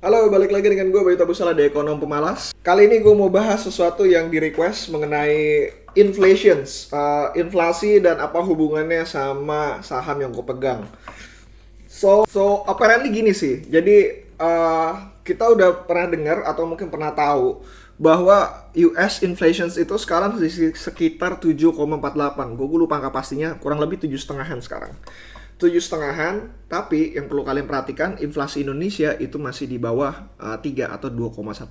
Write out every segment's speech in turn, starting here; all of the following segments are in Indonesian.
Halo, balik lagi dengan gue Bayu Tabusala di Ekonom Pemalas. Kali ini gue mau bahas sesuatu yang di request mengenai inflasi dan apa hubungannya sama saham yang gue pegang. So apparently gini sih. Jadi kita udah pernah dengar atau mungkin pernah tahu bahwa US inflation itu sekarang di sekitar 7,48. Gue lupa angka pastinya, kurang lebih 7,5-an sekarang. 7,5-an, tapi yang perlu kalian perhatikan inflasi Indonesia itu masih di bawah 3 atau 2,18.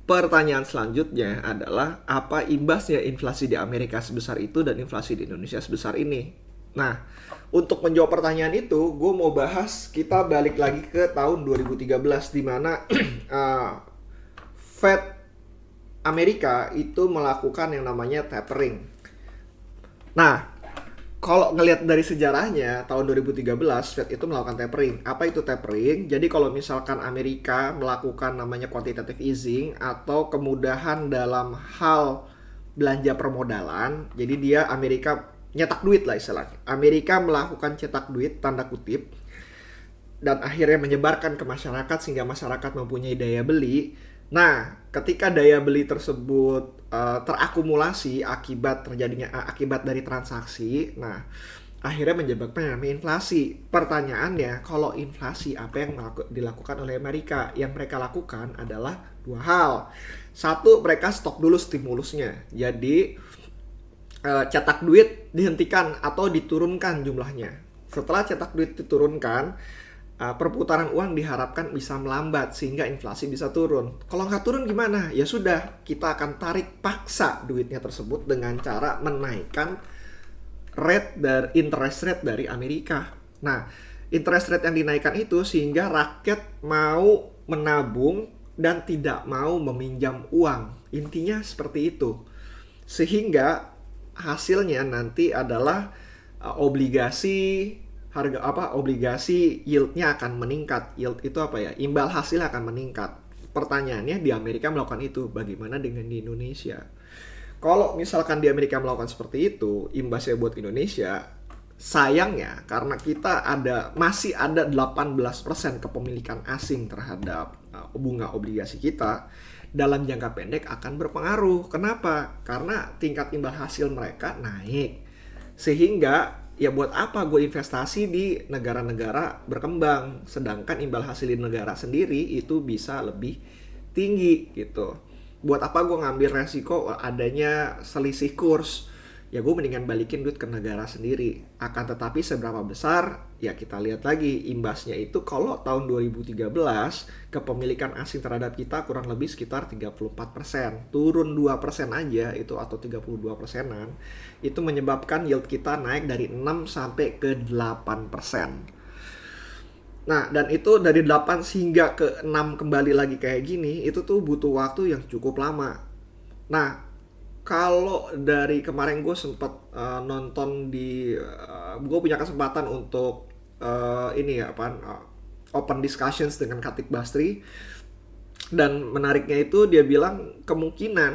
Pertanyaan selanjutnya adalah apa imbasnya inflasi di Amerika sebesar itu dan inflasi di Indonesia sebesar ini? Nah, untuk menjawab pertanyaan itu, gue mau bahas kita balik lagi ke tahun 2013 di mana Fed Amerika itu melakukan yang namanya tapering. Nah, kalau ngelihat dari sejarahnya tahun 2013 Fed itu melakukan tapering. Apa itu tapering? Jadi kalau misalkan Amerika melakukan namanya quantitative easing atau kemudahan dalam hal belanja permodalan, jadi dia Amerika nyetak duit lah istilahnya. Amerika melakukan cetak duit tanda kutip dan akhirnya menyebarkan ke masyarakat sehingga masyarakat mempunyai daya beli. Nah, ketika daya beli tersebut terakumulasi akibat dari transaksi, nah akhirnya menyebabkan namanya inflasi. Pertanyaannya, kalau inflasi apa yang dilakukan oleh Amerika? Yang mereka lakukan adalah dua hal. Satu, mereka stop dulu stimulusnya. Jadi cetak duit dihentikan atau diturunkan jumlahnya. Setelah cetak duit diturunkan, perputaran uang diharapkan bisa melambat sehingga inflasi bisa turun. Kalau nggak turun gimana? Ya sudah, kita akan tarik paksa duitnya tersebut dengan cara menaikkan interest rate dari Amerika. Nah, interest rate yang dinaikkan itu sehingga rakyat mau menabung dan tidak mau meminjam uang. Intinya seperti itu. Sehingga hasilnya nanti adalah obligasi yieldnya akan meningkat. Yield itu apa ya? Imbal hasil akan meningkat. Pertanyaannya di Amerika melakukan itu, bagaimana dengan di Indonesia? Kalau misalkan di Amerika melakukan seperti itu, imbasnya buat Indonesia, sayangnya karena kita masih ada 18% kepemilikan asing terhadap bunga obligasi kita, dalam jangka pendek akan berpengaruh. Kenapa? Karena tingkat imbal hasil mereka naik. Sehingga ya buat apa gue investasi di negara-negara berkembang sedangkan imbal hasil di negara sendiri itu bisa lebih tinggi gitu. Buat apa gue ngambil resiko adanya selisih kurs? Ya gue mendingan balikin duit ke negara sendiri. Akan tetapi seberapa besar? Ya kita lihat lagi imbasnya itu. Kalau tahun 2013 kepemilikan asing terhadap kita kurang lebih sekitar 34%. Turun 2% aja itu atau 32%-an. Itu menyebabkan yield kita naik dari 6 sampai ke 8%. Nah, dan itu dari 8 hingga ke 6 kembali lagi kayak gini, itu tuh butuh waktu yang cukup lama. Nah, kalau dari kemarin gue sempet nonton gue punya kesempatan untuk open discussions dengan Khatib Basri, dan menariknya itu dia bilang kemungkinan,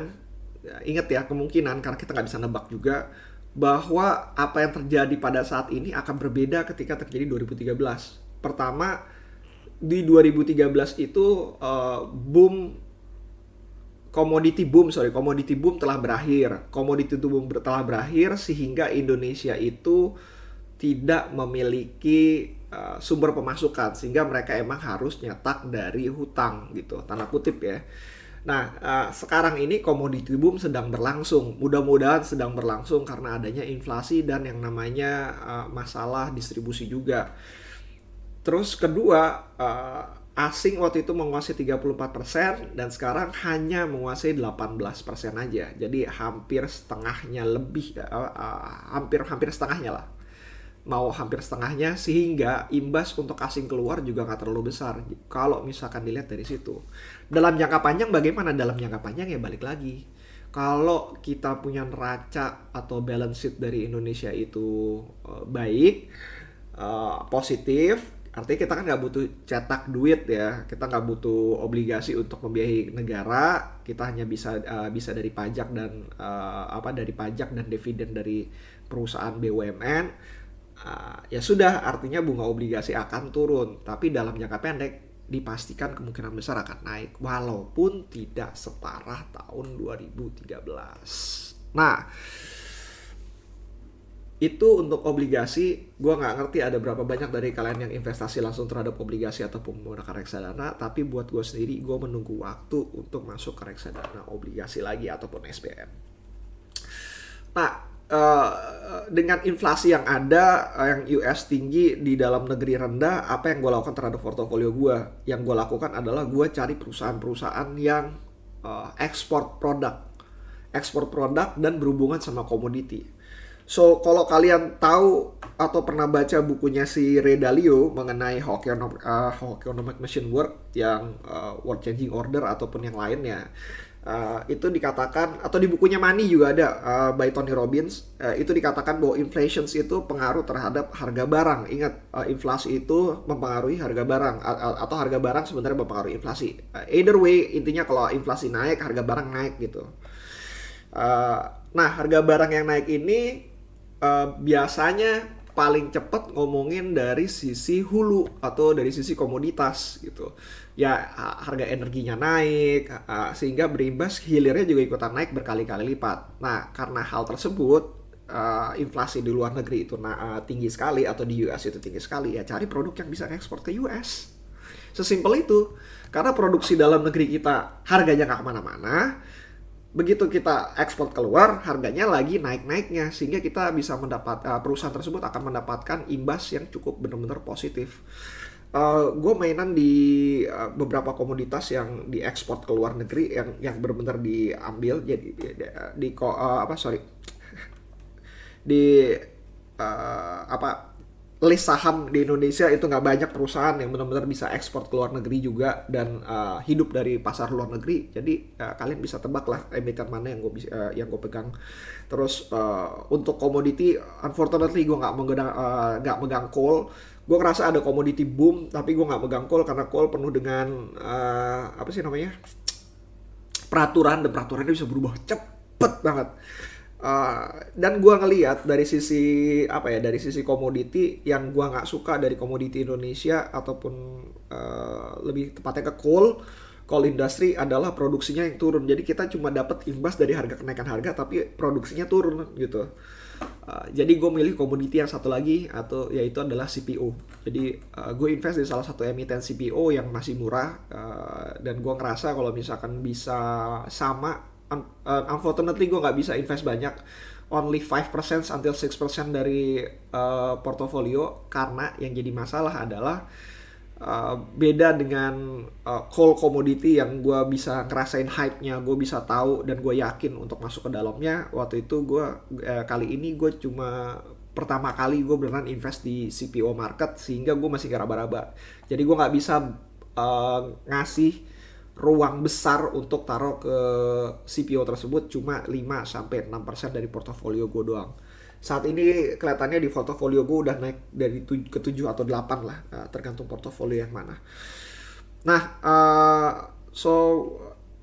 ya, ingat ya kemungkinan karena kita nggak bisa nebak juga, bahwa apa yang terjadi pada saat ini akan berbeda ketika terjadi 2013. Pertama, di 2013 itu komoditi boom telah berakhir. Komoditi boom telah berakhir sehingga Indonesia itu tidak memiliki sumber pemasukan sehingga mereka emang harus nyetak dari hutang gitu, tanda kutip ya. Nah, sekarang ini komoditi boom sedang berlangsung. Mudah-mudahan sedang berlangsung karena adanya inflasi dan yang namanya masalah distribusi juga. Terus kedua, asing waktu itu menguasai 34% dan sekarang hanya menguasai 18% aja. Jadi hampir setengahnya hampir setengahnya lah. Mau hampir setengahnya sehingga imbas untuk asing keluar juga nggak terlalu besar. Kalau misalkan dilihat dari situ. Dalam jangka panjang bagaimana? Dalam jangka panjang ya balik lagi. Kalau kita punya neraca atau balance sheet dari Indonesia itu baik, positif, artinya kita kan nggak butuh cetak duit ya, kita nggak butuh obligasi untuk membiayai negara, kita hanya bisa dari pajak dan dari pajak dan dividen dari perusahaan BUMN. Ya sudah, artinya bunga obligasi akan turun, tapi dalam jangka pendek dipastikan kemungkinan besar akan naik walaupun tidak separah tahun 2013. Nah, itu untuk obligasi. Gue nggak ngerti ada berapa banyak dari kalian yang investasi langsung terhadap obligasi ataupun menggunakan reksadana, tapi buat gue sendiri, gue menunggu waktu untuk masuk ke reksadana obligasi lagi ataupun SPN. Nah, dengan inflasi yang ada, yang US tinggi, di dalam negeri rendah, apa yang gue lakukan terhadap portofolio gue? Yang gue lakukan adalah gue cari perusahaan-perusahaan yang ekspor produk dan berhubungan sama komoditi. So, kalau kalian tahu atau pernah baca bukunya si Ray Dalio mengenai How Economic Machine Work, yang World Changing Order ataupun yang lainnya, itu dikatakan, atau di bukunya Money juga ada, by Tony Robbins, itu dikatakan bahwa inflation itu pengaruh terhadap harga barang. Ingat, inflasi itu mempengaruhi harga barang, atau harga barang sebenarnya mempengaruhi inflasi. Either way, intinya kalau inflasi naik, harga barang naik gitu. Nah, harga barang yang naik ini biasanya paling cepat ngomongin dari sisi hulu atau dari sisi komoditas gitu. Ya, harga energinya naik, sehingga berimbas hilirnya juga ikutan naik berkali-kali lipat. Nah, karena hal tersebut, inflasi di luar negeri itu tinggi sekali, atau di US itu tinggi sekali, ya cari produk yang bisa ekspor ke US. Sesimpel itu. Karena produksi dalam negeri kita harganya nggak kemana-mana, begitu kita ekspor keluar, harganya lagi naik-naiknya, sehingga kita bisa perusahaan tersebut akan mendapatkan imbas yang cukup benar-benar positif. Gue mainan di beberapa komoditas yang diekspor ke luar negeri, yang benar-benar diambil jadi list saham di Indonesia itu nggak banyak perusahaan yang benar-benar bisa ekspor ke luar negeri juga dan hidup dari pasar luar negeri. Jadi kalian bisa tebak lah emiten mana yang gue pegang. Terus untuk komoditi, unfortunately gue nggak megang coal. Gue ngerasa ada komoditi boom, tapi gue nggak megang coal karena coal penuh dengan peraturan, dan peraturannya bisa berubah cepet banget. Dan gue ngelihat dari sisi komoditi, yang gue nggak suka dari komoditi Indonesia ataupun lebih tepatnya ke coal industry, adalah produksinya yang turun. Jadi kita cuma dapat imbas dari kenaikan harga, tapi produksinya turun gitu. Jadi gue milih komoditi yang satu lagi, yaitu adalah CPO. Jadi gue invest di salah satu emiten CPO yang masih murah, dan gue ngerasa kalau misalkan bisa sama. Unfortunately gue nggak bisa invest banyak, only 5% until 6% dari portofolio, karena yang jadi masalah adalah beda dengan coal commodity yang gue bisa ngerasain hype-nya, gue bisa tahu dan gue yakin untuk masuk ke dalamnya. Waktu itu kali ini gue cuma pertama kali gue beneran invest di CPO market, sehingga gue masih ngeraba-raba. Jadi gue nggak bisa ngasih ruang besar untuk taruh ke CPO tersebut, cuma 5-6% dari portofolio gue doang. Saat ini kelihatannya di portofolio gue udah naik dari ke 7 atau 8 lah, tergantung portofolio yang mana. Nah, so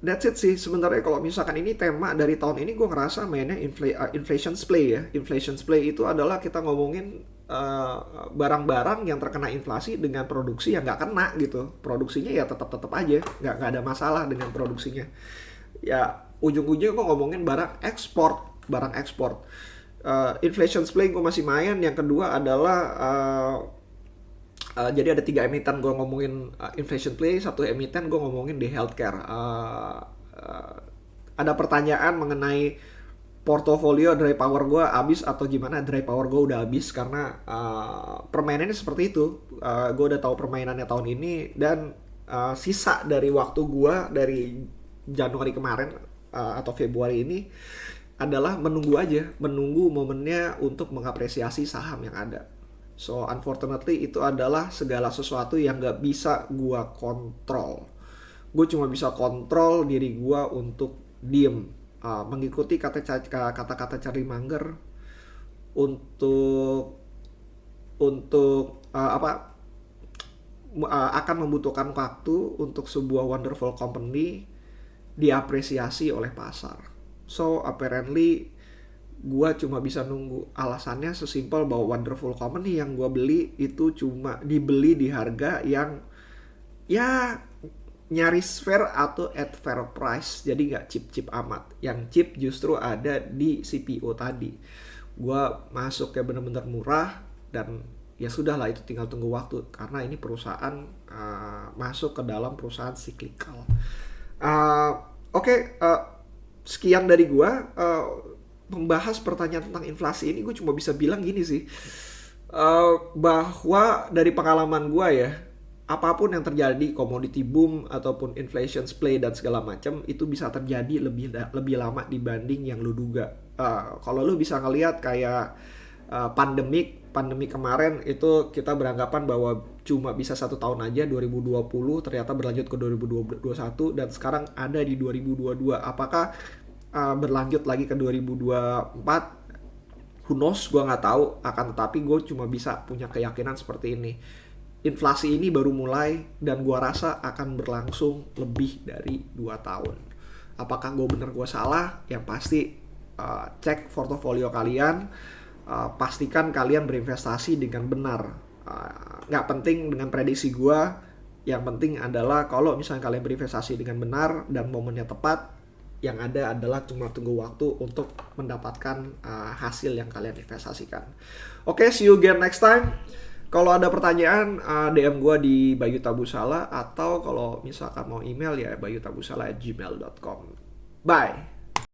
that's it sih sebenarnya. Kalau misalkan ini tema dari tahun ini, gue ngerasa mainnya inflation play ya. Inflation play itu adalah kita ngomongin barang-barang yang terkena inflasi dengan produksi yang nggak kena gitu. Produksinya ya tetap aja, nggak ada masalah dengan produksinya. Ya ujung-ujungnya gue ngomongin barang ekspor. Inflation play gue masih main. Yang kedua adalah jadi ada 3 emiten gue ngomongin inflation play. Satu emiten gue ngomongin di healthcare. Ada pertanyaan mengenai portofolio dry power gue habis atau gimana. Dry power gue udah habis karena permainannya seperti itu. Gue udah tahu permainannya tahun ini, dan sisa dari waktu gue dari Januari kemarin atau Februari ini adalah menunggu momennya untuk mengapresiasi saham yang ada. So unfortunately itu adalah segala sesuatu yang gak bisa gue kontrol. Gue cuma bisa kontrol diri gue untuk diem, mengikuti kata-kata Charlie Munger akan membutuhkan waktu untuk sebuah wonderful company diapresiasi oleh pasar. So apparently gue cuma bisa nunggu. Alasannya sesimpel bahwa wonderful company yang gue beli itu cuma dibeli di harga yang ya nyaris fair atau at fair price, jadi nggak cheap amat. Yang cheap justru ada di CPO tadi. Gua masuk kayak bener-bener murah, dan ya sudah lah, itu tinggal tunggu waktu karena ini perusahaan masuk ke dalam perusahaan cyclical. Oke, sekian dari gua membahas pertanyaan tentang inflasi ini. Gue cuma bisa bilang gini sih, bahwa dari pengalaman gua ya, apapun yang terjadi, komoditi boom ataupun inflation play dan segala macam, itu bisa terjadi lebih lama dibanding yang lu duga. Kalau lu bisa ngelihat kayak pandemi kemarin, itu kita beranggapan bahwa cuma bisa 1 tahun aja, 2020, ternyata berlanjut ke 2021 dan sekarang ada di 2022. Apakah berlanjut lagi ke 2024? Who knows, gue nggak tahu. Akan tetapi gue cuma bisa punya keyakinan seperti ini. Inflasi ini baru mulai dan gue rasa akan berlangsung lebih dari 2 tahun. Apakah gue bener, gue salah? Yang pasti cek portofolio kalian, pastikan kalian berinvestasi dengan benar. Nggak penting dengan prediksi gue, yang penting adalah kalau misalnya kalian berinvestasi dengan benar dan momennya tepat, yang ada adalah cuma tunggu waktu untuk mendapatkan hasil yang kalian investasikan. Oke, see you again next time. Kalau ada pertanyaan, DM gue di Bayu Tabusala, atau kalau misalkan mau email ya bayutabusala@gmail.com. Bye.